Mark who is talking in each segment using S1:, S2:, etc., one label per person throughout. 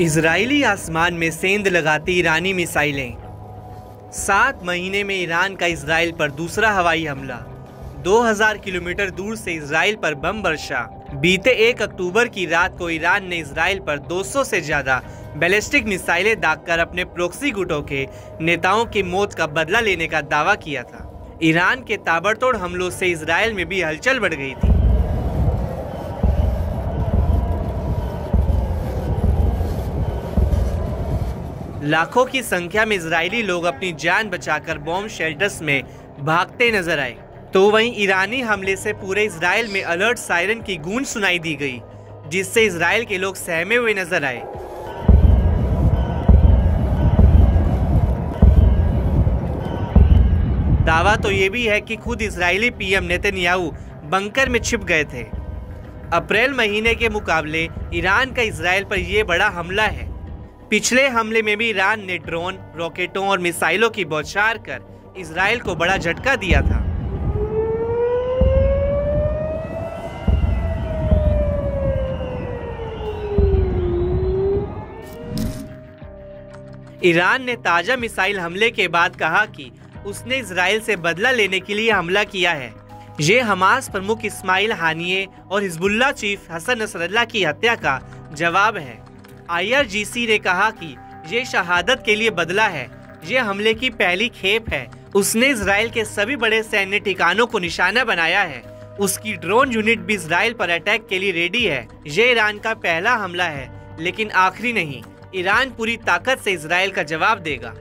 S1: Israeli आसमान में सेंध लगाती ईरानी मिसाइलें। 7 महीने में ईरान का इजराइल पर दूसरा हवाई हमला। 2000 किलोमीटर दूर से इजराइल पर बम वर्षा। बीते 1 अक्टूबर की रात को ईरान ने इजराइल पर 200 से ज्यादा बैलिस्टिक मिसाइलें दागकर अपने प्रॉक्सी गुटों के नेताओं की मौत का बदला लेने का दावा किया था। ईरान के ताबड़तोड़ हमलों से इजराइल में भी हलचल बढ़ गई थी। लाखों की संख्या में इजरायली लोग अपनी जान बचाकर बॉम्ब शेल्टर्स में भागते नजर आए, तो वहीं ईरानी हमले से पूरे इजराइल में अलर्ट सायरन की गूंज सुनाई दी गई, जिससे इजराइल के लोग सहमे हुए नजर आए। दावा तो ये भी है कि खुद इजरायली पीएम नेतन्याहू बंकर में छिप गए थे। अप्रैल महीने के मुकाबले ईरान का इजराइल पर यह बड़ा हमला है। पिछले हमले में भी ईरान ने ड्रोन, रॉकेटों और मिसाइलों की बौछार कर इजराइल को बड़ा झटका दिया था। ईरान ने ताजा मिसाइल हमले के बाद कहा कि उसने इजराइल से बदला लेने के लिए हमला किया है। ये हमास प्रमुख इस्माइल हानिये और हिजबुल्लाह चीफ हसन नसरल्लाह की हत्या का जवाब है। IRGC ने कहा कि ये शहादत के लिए बदला है। ये हमले की पहली खेप है। उसने इजराइल के सभी बड़े सैन्य ठिकानों को निशाना बनाया है। उसकी ड्रोन यूनिट भी इजराइल पर अटैक के लिए रेडी है। ये ईरान का पहला हमला है, लेकिन आखिरी नहीं। ईरान पूरी ताकत से इजराइल का जवाब देगा।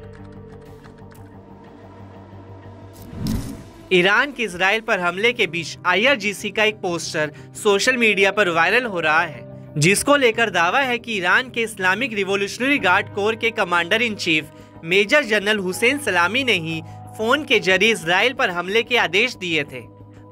S1: ईरान के इजराइल पर हमले के बीच IRGC का एक पोस्टर सोशल मीडिया पर वायरल हो रहा है, जिसको लेकर दावा है कि ईरान के इस्लामिक रिवॉल्यूशनरी गार्ड कोर के commander in chief major general Hossein Salami ने ही फोन के जरिए इजराइल पर हमले के आदेश दिए थे।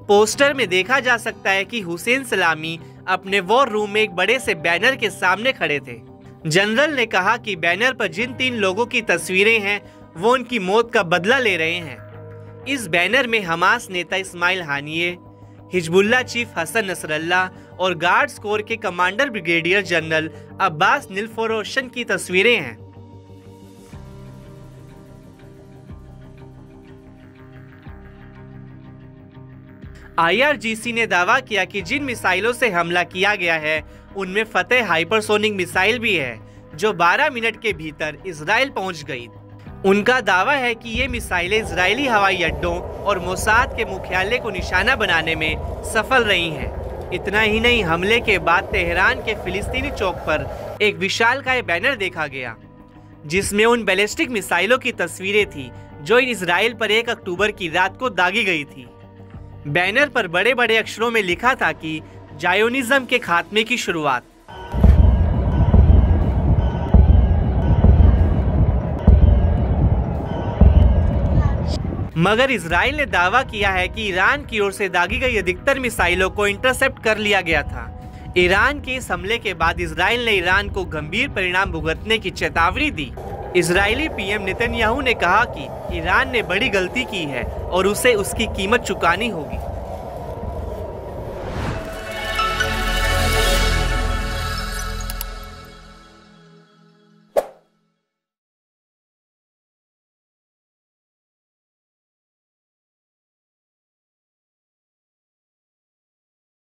S1: पोस्टर में देखा जा सकता है कि हुसैन सलामी अपने वॉर रूम में एक बड़े से बैनर के सामने खड़े थे। जनरल ने कहा कि बैनर पर जिन 3 लोगों की तस्वीरें हैं वो उनकी मौत का बदला ले रहे हैं। इस बैनर में हमास नेता Ismail Haniyeh, Hezbollah chief Hassan Nasrallah और गार्ड्स कोर के commander brigadier general Abbas Nilforoushan की तस्वीरें हैं। IRGC ने दावा किया कि जिन मिसाइलों से हमला किया गया है उनमें फतेह हाइपरसोनिक मिसाइल भी है, जो 12 मिनट के भीतर इजराइल पहुंच गई। उनका दावा है कि ये मिसाइलें इजरायली हवाई अड्डों और मोसाद के मुख्यालय को निशाना बनाने में सफल रही हैं। इतना ही नहीं, हमले के बाद तेहरान के फिलिस्तीनी चौक पर एक विशालकाय बैनर देखा गया, जिसमें उन बैलिस्टिक मिसाइलों की तस्वीरें थी जो इजराइल पर 1 अक्टूबर की रात को दागी गई थी। बैनर पर बड़े बड़े अक्षरों में लिखा था कि जायोनिज्म के खात्मे की शुरुआत। मगर इजराइल ने दावा किया है कि ईरान की ओर से दागी गई अधिकतर मिसाइलों को इंटरसेप्ट कर लिया गया था। ईरान के इस हमले के बाद इजराइल ने ईरान को गंभीर परिणाम भुगतने की चेतावनी दी। इजरायली पीएम नेतन्याहू ने कहा कि ईरान ने बड़ी गलती की है और उसे उसकी कीमत चुकानी होगी।